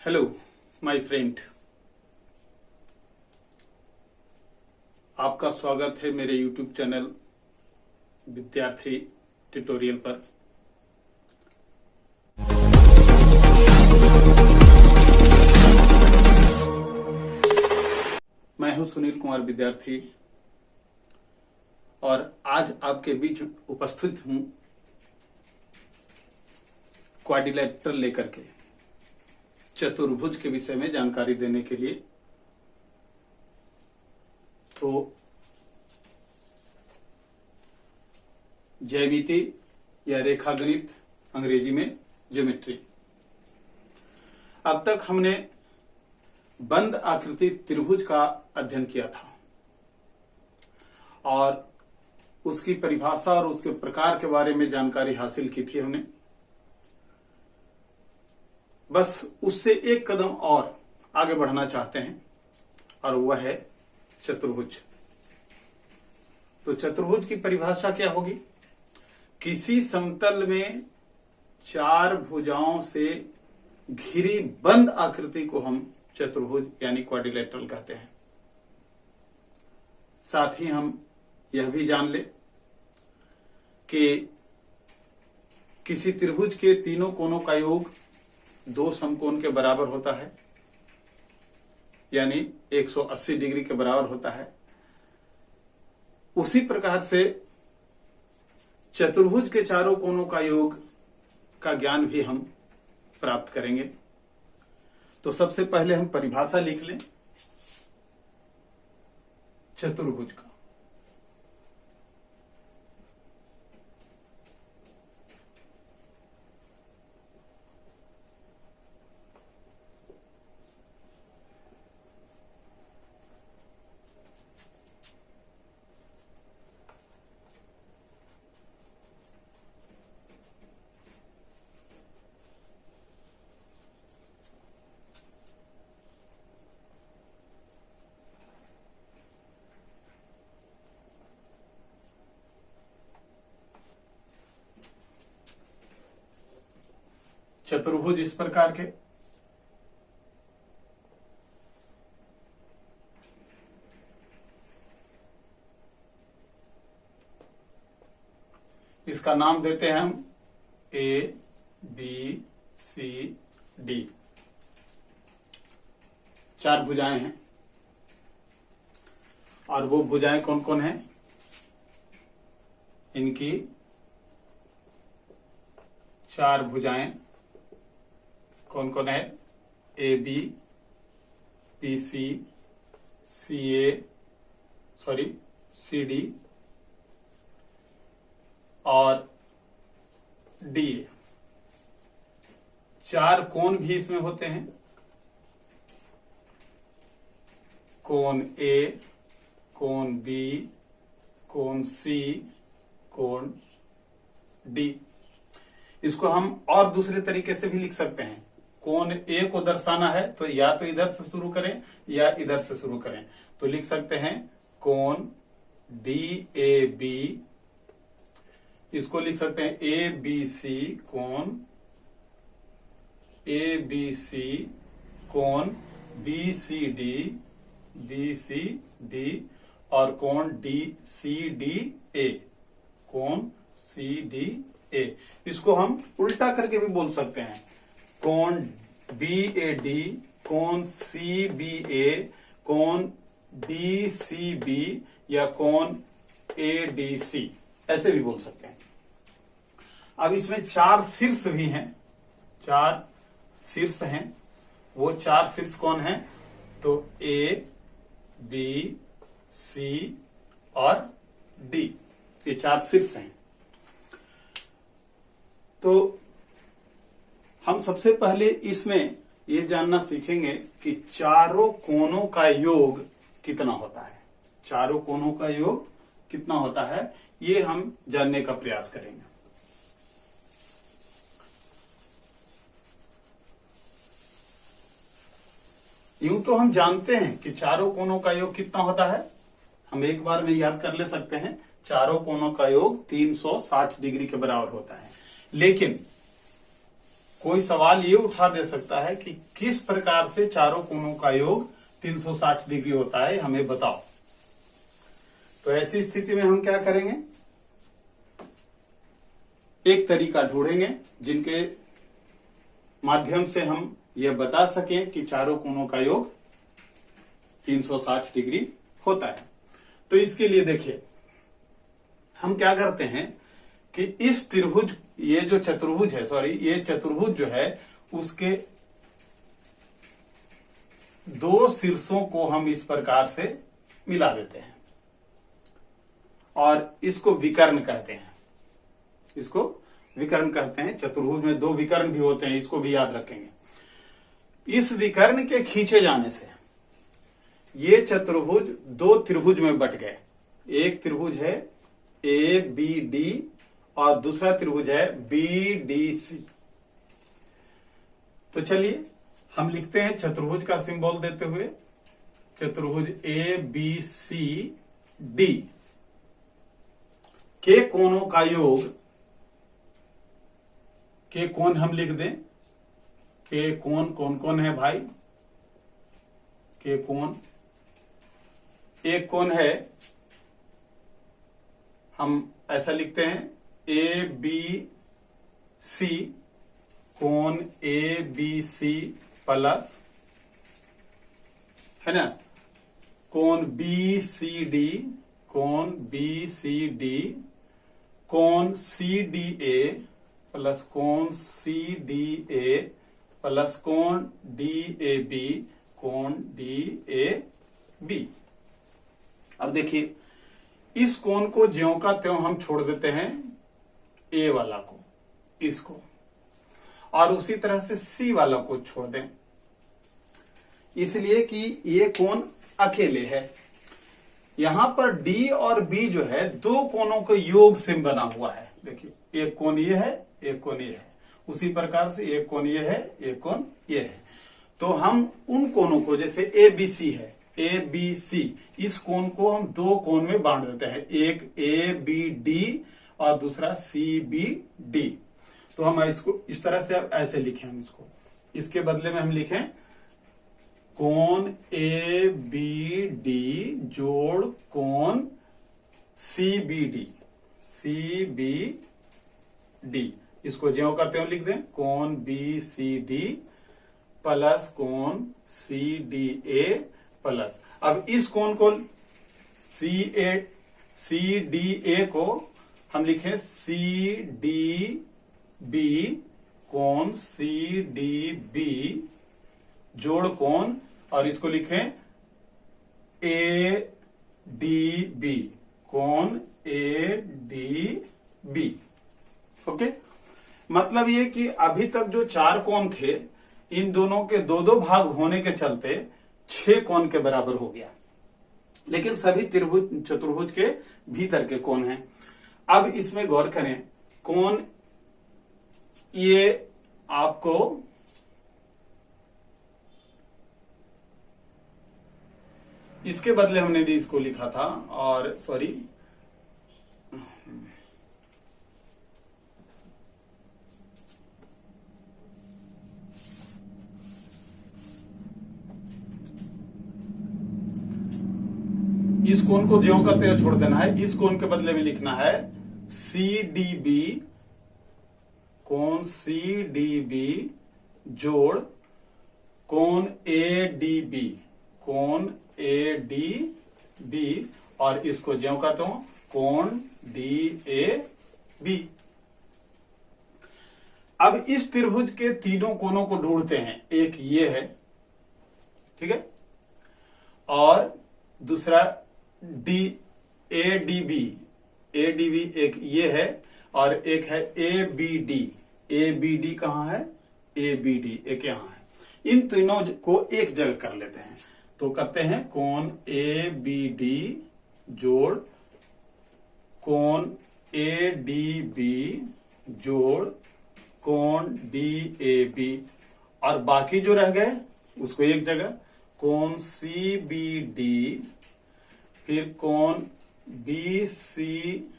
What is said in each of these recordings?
Hello my friend, आपका स्वागत है मेरे YouTube चैनल विद्यार्थी ट्यूटोरियल पर। मैं हूं सुनील कुमार विद्यार्थी और आज आपके बीच उपस्थित हूं क्वाड्रिलेटरल लेकर के चतुर्भुज के विषय में जानकारी देने के लिए। तो ज्यामिति या रेखागणित, अंग्रेजी में ज्योमेट्री। अब तक हमने बंद आकृति त्रिभुज का अध्ययन किया था और उसकी परिभाषा और उसके प्रकार के बारे में जानकारी हासिल की थी हमने। बस उससे एक कदम और आगे बढ़ना चाहते हैं और वह है चतुर्भुज। तो चतुर्भुज की परिभाषा क्या होगी? किसी समतल में चार भुजाओं से घिरी बंद आकृति को हम चतुर्भुज यानी क्वाड्रिलेटरल कहते हैं। साथ ही हम यह भी जान ले कि किसी त्रिभुज के तीनों कोनों का योग दो समकोण के बराबर होता है, यानी 180 डिग्री के बराबर होता है। उसी प्रकार से चतुर्भुज के चारों कोनों का योग का ज्ञान भी हम प्राप्त करेंगे। तो सबसे पहले हम परिभाषा लिख लें चतुर्भुज का। चतुर्भुज इस प्रकार के इसका नाम देते हैं हम ए बी सी डी। चार भुजाएं हैं और वो भुजाएं कौन कौन हैं? इनकी चार भुजाएं कौन कौन है? A B, P C, C D और डी। चार कोण भी इसमें होते हैं, कोण ए, कोण बी, कोण सी, कोण डी। इसको हम और दूसरे तरीके से भी लिख सकते हैं। कोण ए को दर्शाना है तो या तो इधर से शुरू करें या इधर से शुरू करें। तो लिख सकते हैं कोण डी ए बी। इसको लिख सकते हैं ए बी सी, कोण ए बी सी, कोण बी सी डी और कोण डी सी डी ए, कोण सी डी ए। इसको हम उल्टा करके भी बोल सकते हैं, कोण बी ए डी, कोण सी बी ए, कोण डी सी बी या कोण ए डी सी, ऐसे भी बोल सकते हैं। अब इसमें चार शीर्ष भी हैं, चार शीर्ष हैं। वो चार शीर्ष कौन हैं? तो ए बी सी और डी, ये चार शीर्ष हैं। तो हम सबसे पहले इसमें ये जानना सीखेंगे कि चारों कोनों का योग कितना होता है। चारों कोनों का योग कितना होता है ये हम जानने का प्रयास करेंगे। यूं तो हम जानते हैं कि चारों कोनों का योग कितना होता है, हम एक बार में याद कर ले सकते हैं। चारों कोनों का योग 360 डिग्री के बराबर होता है। लेकिन कोई सवाल ये उठा दे सकता है कि किस प्रकार से चारों कोणों का योग 360 डिग्री होता है, हमें बताओ। तो ऐसी स्थिति में हम क्या करेंगे, एक तरीका ढूंढेंगे जिनके माध्यम से हम यह बता सकें कि चारों कोणों का योग 360 डिग्री होता है। तो इसके लिए देखिए, हम क्या करते हैं कि इस त्रिभुज, ये जो चतुर्भुज है, सॉरी, ये चतुर्भुज जो है उसके दो शीर्षों को हम इस प्रकार से मिला देते हैं और इसको विकर्ण कहते हैं। इसको विकर्ण कहते हैं। चतुर्भुज में दो विकर्ण भी होते हैं, इसको भी याद रखेंगे। इस विकर्ण के खींचे जाने से ये चतुर्भुज दो त्रिभुज में बट गए। एक त्रिभुज है ए बी डी और दूसरा त्रिभुज है बी डी सी। तो चलिए हम लिखते हैं चतुर्भुज का सिंबल देते हुए, चतुर्भुज ए बी सी डी के कोणों का योग, के कोण हम लिख दें। के कोण कौन कौन है भाई? के कोण, एक कोण है, हम ऐसा लिखते हैं ए बी सी, कोण ए बी सी प्लस, है ना, कोण बी सी डी, कोण बी सी डी, कोण सी डी ए प्लस कोण सी डी ए प्लस कोण डी ए बी, कोण डी ए बी। अब देखिए, इस कोण को ज्यों का त्यों हम छोड़ देते हैं, ए वाला को, इसको, और उसी तरह से सी वाला को छोड़ दें, इसलिए कि ये कोण अकेले है। यहां पर डी और बी जो है दो कोणों के योग से बना हुआ है। देखिए, एक कोण ये है, एक कोण ये है, उसी प्रकार से एक कोण ये है, एक कोण ये है। तो हम उन कोणों को, जैसे ए बी सी है, ए बी सी, इस कोण को हम दो कोण में बांट देते हैं, एक ए बी डी और दूसरा सी बी डी। तो हम इसको इस तरह से ऐसे लिखें, हम इसको, इसके बदले में हम लिखें कोण ए बी डी जोड़ कोण C B D, C B D. इसको ज्यों का त्यों लिख दें, कोण बी सी डी प्लस कोण सी डी ए प्लस, अब इस कोण को सी डी ए को हम लिखें सी डी बी, कोण सी डी बी जोड़ कोण, और इसको लिखें ए डी बी, कोण ए डी बी। ओके, मतलब ये कि अभी तक जो चार कोण थे, इन दोनों के दो दो भाग होने के चलते 6 कोण के बराबर हो गया, लेकिन सभी त्रिभुज चतुर्भुज के भीतर के कोण हैं। अब इसमें गौर करें, कोण ये आपको इसके बदले हमने इसको लिखा था, और सॉरी, इस कोण को ज्यों का त्यों छोड़ देना है। इस कोण के बदले में लिखना है सी डी बी, कोण सी डी बी जोड़ कोण ए डी बी, कोण ए डी बी, और इसको ज्यों का त्यों कोण डी ए बी। अब इस त्रिभुज के तीनों कोणों को ढूंढते हैं। एक ये है, ठीक है, और दूसरा D A D B, A D B एक ये है, और एक है A B D. A B D कहां है? ए बी डी एक यहां है। इन तीनों को एक जगह कर लेते हैं, तो करते हैं कोण ए बी डी जोड़ कोण ए डी बी जोड़ कोण डी ए बी, और बाकी जो रह गए उसको एक जगह, कोण सी बी डी, फिर कोण बी सी,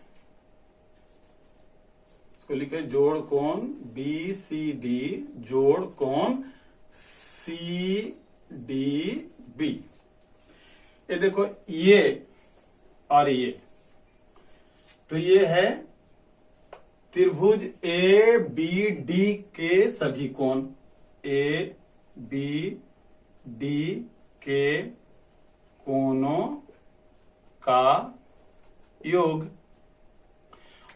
इसको लिखे जोड़ कोण बी सी डी जोड़ कोण सी डी बी। ये देखो ये और ये, तो ये है त्रिभुज ए बी डी के सभी कोण, ए बी डी के कोणों का योग।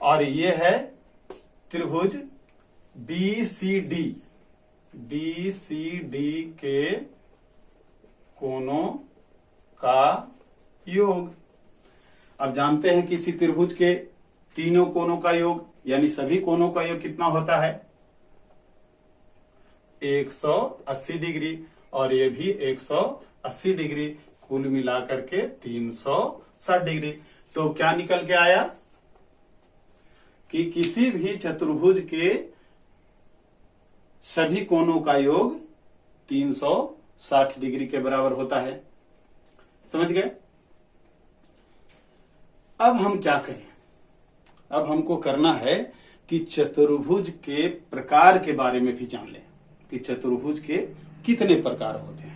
और ये है त्रिभुज बी सी डी के कोणों का योग। अब जानते हैं कि इसी त्रिभुज के तीनों कोणों का योग यानी सभी कोणों का योग कितना होता है 180 डिग्री, और ये भी 180 डिग्री, कुल मिलाकर के 360 डिग्री। तो क्या निकल के आया कि किसी भी चतुर्भुज के सभी कोणों का योग 360 डिग्री के बराबर होता है। समझ गए? अब हम क्या करें? अब हमको करना है कि चतुर्भुज के प्रकार के बारे में भी जान लें कि चतुर्भुज के कितने प्रकार होते हैं।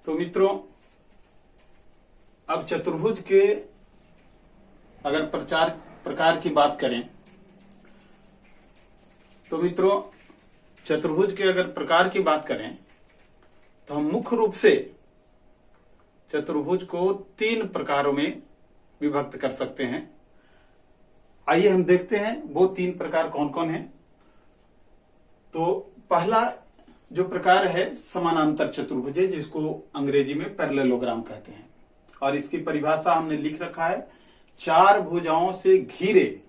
तो मित्रों, अब चतुर्भुज के अगर प्रकार की बात करें तो मित्रों, चतुर्भुज के अगर प्रकार की बात करें तो हम मुख्य रूप से चतुर्भुज को 3 प्रकारों में विभक्त कर सकते हैं। आइए हम देखते हैं वो 3 प्रकार कौन कौन हैं। तो पहला जो प्रकार है समानांतर चतुर्भुज है, जिसको अंग्रेजी में पैरेललोग्राम कहते हैं, और इसकी परिभाषा हमने लिख रखा है 4 भुजाओं से घिरे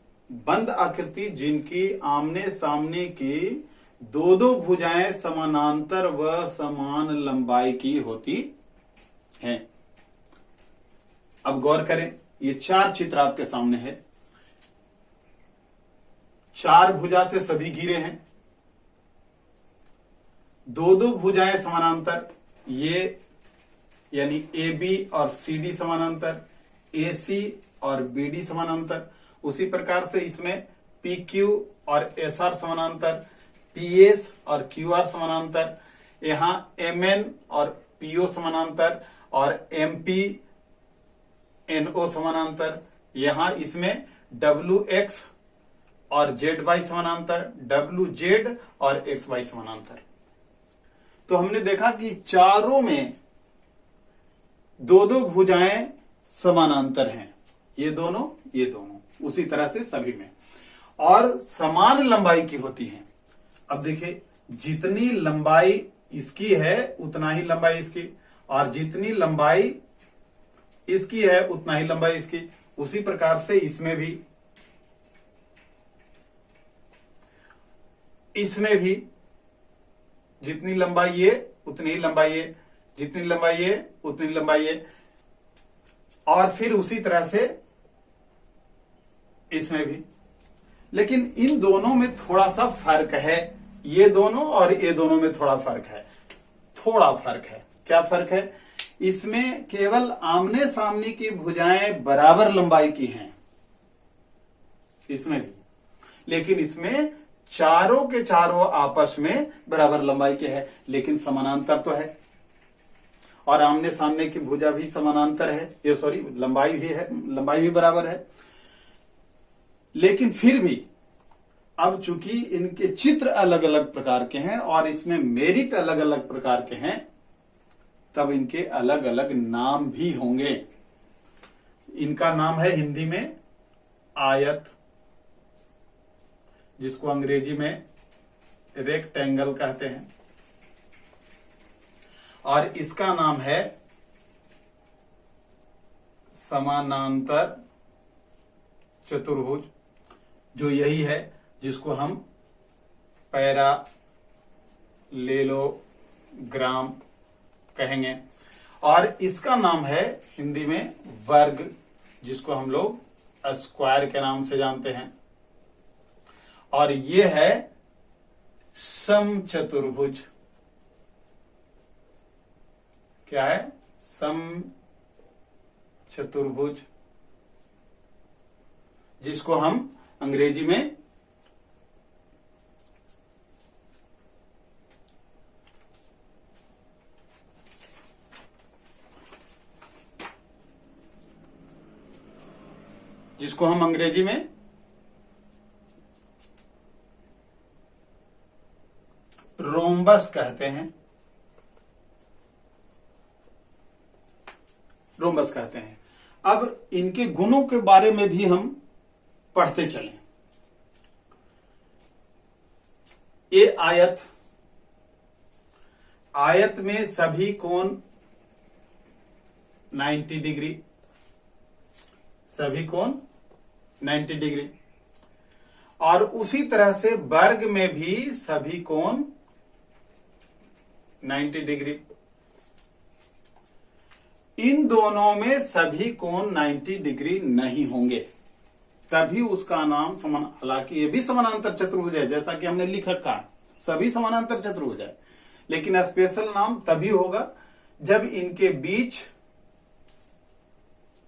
बंद आकृति जिनकी आमने सामने की 2-2 भुजाएं समानांतर व समान लंबाई की होती हैं। अब गौर करें, ये 4 चित्र आपके सामने है। 4 भुजा से सभी घिरे हैं, 2-2 भुजाएं समानांतर, ये यानी ए बी और सी डी समानांतर, ए सी और बी डी समानांतर। उसी प्रकार से इसमें पी क्यू और एस आर समानांतर, पी एस और क्यू आर समानांतर, यहां एम एन और पीओ समानांतर, और एम पी एन ओ समानांतर। यहां इसमें डब्ल्यू एक्स और जेड वाई समानांतर, डब्ल्यू जेड और एक्स वाई समानांतर। तो हमने देखा कि चारों में 2-2 भुजाएं समानांतर हैं, ये दोनों उसी तरह से सभी में, और समान लंबाई की होती हैं। अब देखिए, जितनी लंबाई इसकी है उतना ही लंबाई इसकी, और जितनी लंबाई इसकी है उतना ही लंबाई इसकी। उसी प्रकार से इसमें भी जितनी लंबाई ये उतनी ही लंबाई है, जितनी लंबाई ये उतनी लंबाई है, और फिर उसी तरह से इसमें भी। लेकिन इन दोनों में थोड़ा सा फर्क है, ये दोनों और ये दोनों में थोड़ा फर्क है। क्या फर्क है? इसमें केवल आमने सामने की भुजाएं बराबर लंबाई की हैं, इसमें भी, लेकिन इसमें चारों के चारों आपस में बराबर लंबाई के हैं, लेकिन समानांतर तो है, और आमने सामने की भुजा भी समानांतर है, ये सॉरी लंबाई भी है, लंबाई भी बराबर है। लेकिन फिर भी अब चूंकि इनके चित्र अलग अलग प्रकार के हैं और इसमें मेरिट अलग अलग प्रकार के हैं, तब इनके अलग अलग नाम भी होंगे। इनका नाम है हिंदी में आयत, जिसको अंग्रेजी में रेक्टेंगल कहते हैं, और इसका नाम है समानांतर चतुर्भुज, जो यही है जिसको हम पैरेललोग्राम कहेंगे। और इसका नाम है हिंदी में वर्ग, जिसको हम लोग स्क्वायर के नाम से जानते हैं। और ये है समचतुर्भुज। क्या है? समचतुर्भुज, जिसको हम अंग्रेजी में रोम्बस कहते हैं। रोम्बस कहते हैं। अब इनके गुणों के बारे में भी हम पढ़ते चलें। ये आयत में सभी कोण 90 डिग्री, सभी कोण 90 डिग्री। और उसी तरह से वर्ग में भी सभी कोण 90 डिग्री। इन दोनों में सभी कोण 90 डिग्री नहीं होंगे, तभी उसका नाम समान, हालांकि ये भी समानांतर चतुर्भुज है, जैसा कि हमने लिख रखा है, सभी समानांतर चतुर्भुज है, लेकिन स्पेशल नाम तभी होगा जब इनके बीच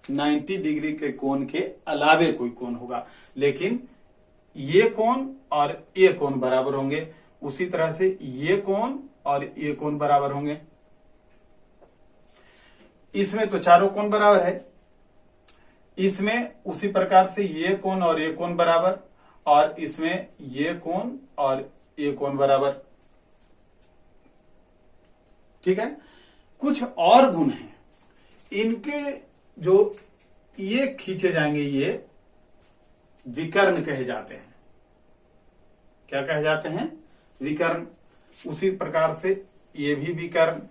90 डिग्री के कोण के अलावे कोई कोण होगा। लेकिन ये कोण और ये कोण बराबर होंगे, उसी तरह से ये कोण और ये कोण बराबर होंगे। इसमें तो चारों कोण बराबर है, इसमें उसी प्रकार से ये कोण और ये कोण बराबर, और इसमें ये कोण और ये कोण बराबर। ठीक है। कुछ और गुण हैं इनके जो ये खींचे जाएंगे, ये विकर्ण कहे जाते हैं। क्या कहे जाते हैं? विकर्ण। उसी प्रकार से ये भी विकर्ण,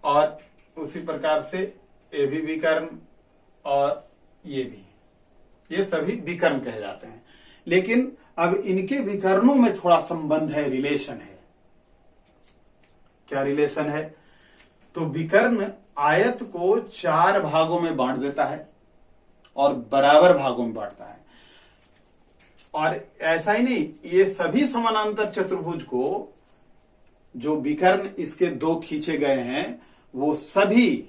और उसी प्रकार से ये भी विकर्ण, और ये भी, ये सभी विकर्ण कहे जाते हैं। लेकिन अब इनके विकर्णों में थोड़ा संबंध है, रिलेशन है। क्या रिलेशन है? तो विकर्ण आयत को 4 भागों में बांट देता है और बराबर भागों में बांटता है। और ऐसा ही नहीं, ये सभी समानांतर चतुर्भुज को जो विकर्ण इसके 2 खींचे गए हैं, वो सभी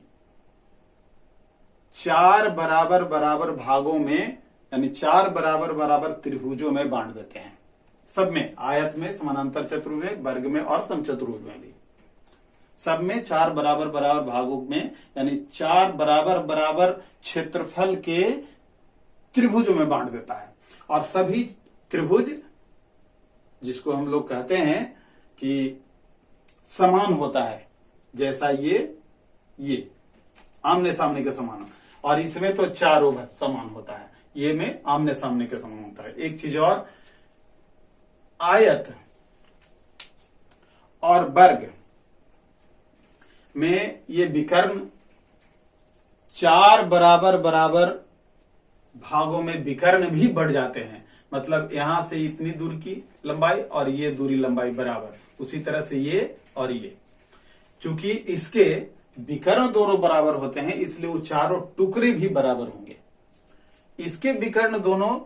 4 बराबर बराबर भागों में, यानी 4 बराबर बराबर त्रिभुजों में बांट देते हैं। सब में, आयत में, समानांतर चतुर्भुज में, वर्ग में और समचतुर्भुज में भी, सब में 4 बराबर बराबर भागों में, यानी 4 बराबर बराबर क्षेत्रफल के त्रिभुजों में बांट देता है। और सभी त्रिभुज, जिसको हम लोग कहते हैं कि समान होता है, जैसा ये आमने सामने के समान, और इसमें तो चारों समान होता है, ये में आमने सामने के समान होता है। एक चीज और, आयत और वर्ग में ये विकर्ण 4 बराबर बराबर भागों में विकर्ण भी बढ़ जाते हैं। मतलब यहां से इतनी दूर की लंबाई और ये दूरी लंबाई बराबर, उसी तरह से ये और ये। चूंकि इसके विकर्ण दोनों बराबर होते हैं, इसलिए वो चारों टुकड़े भी बराबर होंगे। इसके विकर्ण दोनों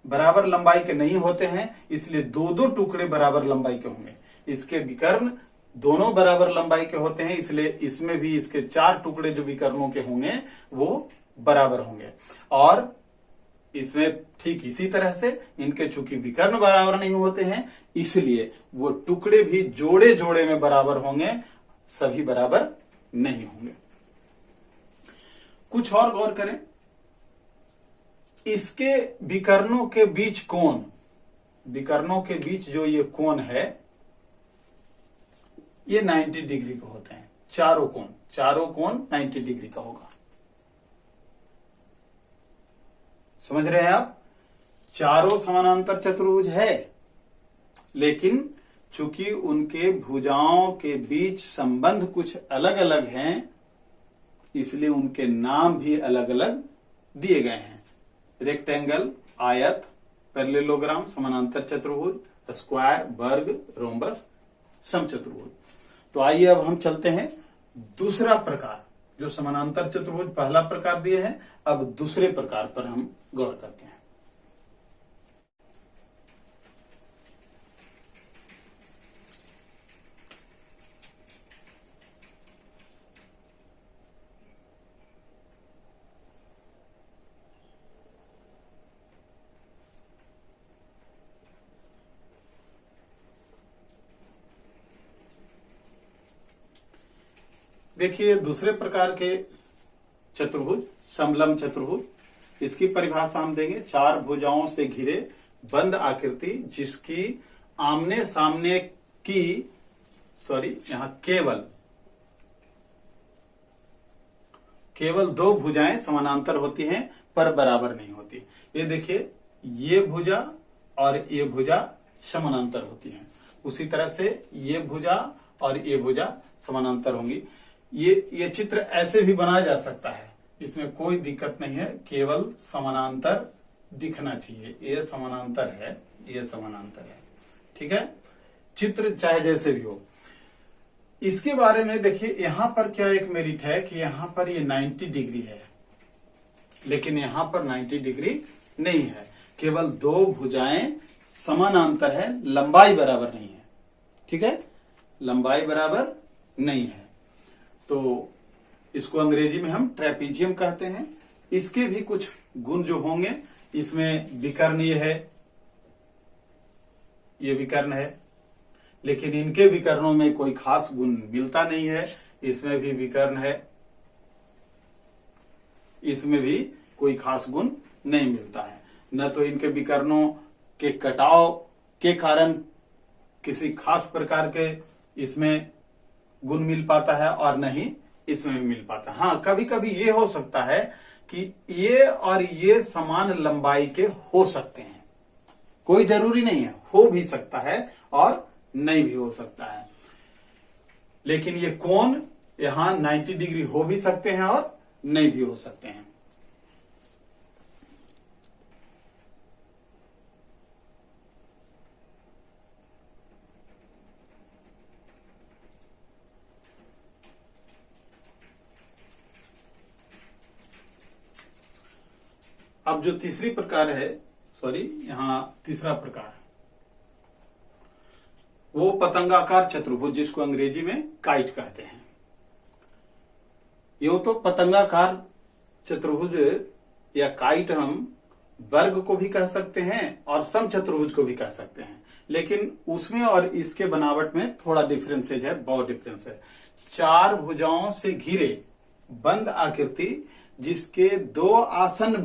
बराबर लंबाई के नहीं होते हैं, इसलिए 2-2 टुकड़े बराबर लंबाई के होंगे। इसके विकर्ण दोनों बराबर लंबाई के होते हैं, इसलिए इसमें भी इसके 4 टुकड़े जो विकर्णों के होंगे वो बराबर होंगे। और इसमें ठीक इसी तरह से इनके चूंकि विकर्ण बराबर नहीं होते हैं, इसलिए वो टुकड़े भी जोड़े जोड़े में बराबर होंगे, सभी बराबर नहीं होंगे। कुछ और गौर करें, इसके विकर्णों के बीच कोण, विकर्णों के बीच जो ये कोण है, ये 90 डिग्री के होते हैं। चारों कोण 90 डिग्री का होगा। समझ रहे हैं आप? चारों समानांतर चतुर्भुज है, लेकिन चूंकि उनके भुजाओं के बीच संबंध कुछ अलग अलग हैं, इसलिए उनके नाम भी अलग अलग दिए गए हैं। रेक्टेंगल, आयत, पैरेललोग्राम, समानांतर चतुर्भुज, स्क्वायर, वर्ग, रोम्बस, समचतुर्भुज। तो आइए अब हम चलते हैं दूसरा प्रकार, जो समानांतर चतुर्भुज पहला प्रकार दिए हैं, अब दूसरे प्रकार पर हम गौर करते हैं। देखिए दूसरे प्रकार के चतुर्भुज, समलंब चतुर्भुज, इसकी परिभाषा हम देंगे, चार भुजाओं से घिरे बंद आकृति जिसकी आमने सामने की यहां केवल दो भुजाएं समानांतर होती हैं पर बराबर नहीं होती। ये देखिए, ये भुजा और ये भुजा समानांतर होती हैं, उसी तरह से ये भुजा और ये भुजा समानांतर होंगी। ये चित्र ऐसे भी बनाया जा सकता है, इसमें कोई दिक्कत नहीं है, केवल समानांतर दिखना चाहिए। ये समानांतर है, ये समानांतर है, ठीक है। चित्र चाहे जैसे भी हो। इसके बारे में देखिए, यहां पर क्या एक मेरिट है कि यहां पर ये 90 डिग्री है, लेकिन यहां पर 90 डिग्री नहीं है, केवल दो भुजाएं समानांतर है, लंबाई बराबर नहीं है, ठीक है, लंबाई बराबर नहीं है। तो इसको अंग्रेजी में हम ट्रेपीजियम कहते हैं। इसके भी कुछ गुण जो होंगे, इसमें विकर्ण ये है, ये विकर्ण है, लेकिन इनके विकर्णों में कोई खास गुण मिलता नहीं है। इसमें भी विकर्ण है, इसमें भी कोई खास गुण नहीं मिलता है। न तो इनके विकर्णों के कटाव के कारण किसी खास प्रकार के इसमें गुण मिल पाता है और न ही इसमें मिल पाता है। हाँ, कभी कभी ये हो सकता है कि ये और ये समान लंबाई के हो सकते हैं, कोई जरूरी नहीं है, हो भी सकता है और नहीं भी हो सकता है। लेकिन ये कोण यहां 90 डिग्री हो भी सकते हैं और नहीं भी हो सकते हैं। अब जो तीसरी प्रकार है, यहां तीसरा प्रकार, वो पतंगाकार चतुर्भुज, जिसको अंग्रेजी में काइट कहते हैं। यो तो पतंगाकार चतुर्भुज या काइट हम वर्ग को भी कह सकते हैं और सम चतुर्भुज को भी कह सकते हैं, लेकिन उसमें और इसके बनावट में थोड़ा डिफरेंसेज है, बहुत डिफरेंस है। चार भुजाओं से घिरे बंद आकृति जिसके दो आसन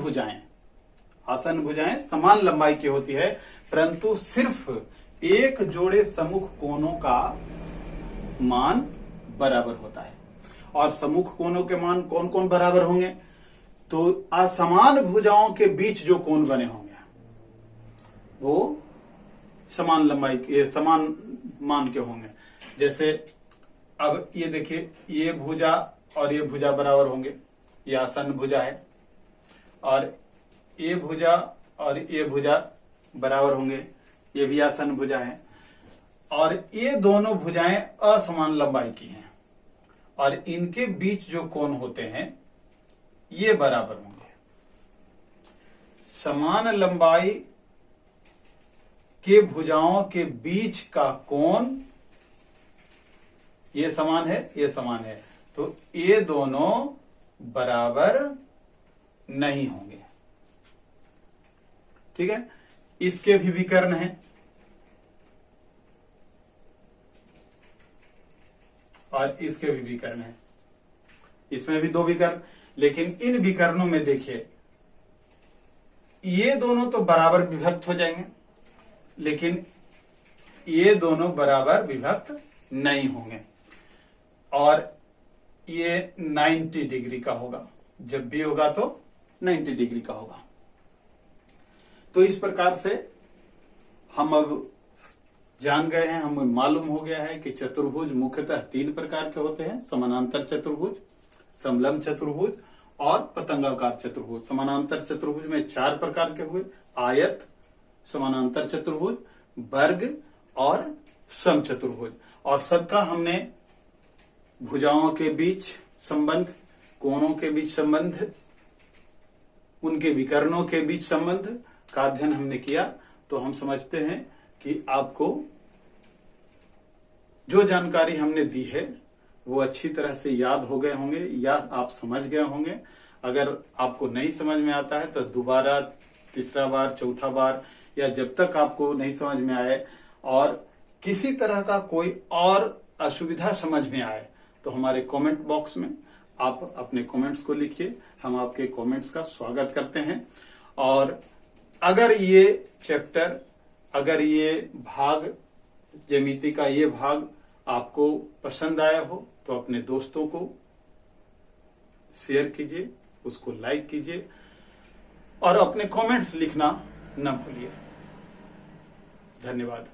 भुजाएं समान लंबाई की होती है, परंतु सिर्फ एक जोड़े सम्मुख कोणों का मान बराबर होता है। और सम्मुख कोणों के मान कौन कौन बराबर होंगे? तो असमान भुजाओं के बीच जो कोण बने होंगे वो समान लंबाई के, समान मान के होंगे। जैसे अब ये देखिए, ये भुजा और ये भुजा बराबर होंगे, ये आसन भुजा है, और ये भुजा और ये भुजा बराबर होंगे, ये भी आसन भुजा है, और ये दोनों भुजाएं असमान लंबाई की हैं और इनके बीच जो कोण होते हैं ये बराबर होंगे। समान लंबाई के भुजाओं के बीच का कोण ये समान है, ये समान है, तो ये दोनों बराबर नहीं होंगे, ठीक है। इसके भी विकर्ण हैं और इसके भी विकर्ण हैं, इसमें भी दो विकर्ण, लेकिन इन विकर्णों में देखिए ये दोनों तो बराबर विभक्त हो जाएंगे, लेकिन ये दोनों बराबर विभक्त नहीं होंगे, और ये 90 डिग्री का होगा, जब भी होगा तो 90 डिग्री का होगा। तो इस प्रकार से हम अब जान गए हैं, हमें मालूम हो गया है कि चतुर्भुज मुख्यतः तीन प्रकार के होते हैं, समानांतर चतुर्भुज, समलंब चतुर्भुज और पतंगाकार चतुर्भुज। समानांतर चतुर्भुज में चार प्रकार के हुए, आयत, समानांतर चतुर्भुज, वर्ग और सम चतुर्भुज, और सबका हमने भुजाओं के बीच संबंध, कोणों के बीच संबंध, उनके विकर्णों के बीच संबंध का अध्ययन हमने किया, तो हम समझते हैं कि आपको जो जानकारी हमने दी है वो अच्छी तरह से याद हो गए होंगे या आप समझ गए होंगे। अगर आपको नहीं समझ में आता है तो दोबारा, तीसरा बार, चौथा बार, या जब तक आपको नहीं समझ में आए और किसी तरह का कोई और असुविधा समझ में आए तो हमारे कमेंट बॉक्स में आप अपने कमेंट्स को लिखिए। हम आपके कमेंट्स का स्वागत करते हैं। और अगर ये चैप्टर, अगर ये भाग, ज्यामिति का ये भाग आपको पसंद आया हो तो अपने दोस्तों को शेयर कीजिए, उसको लाइक कीजिए और अपने कमेंट्स लिखना न भूलिए। धन्यवाद।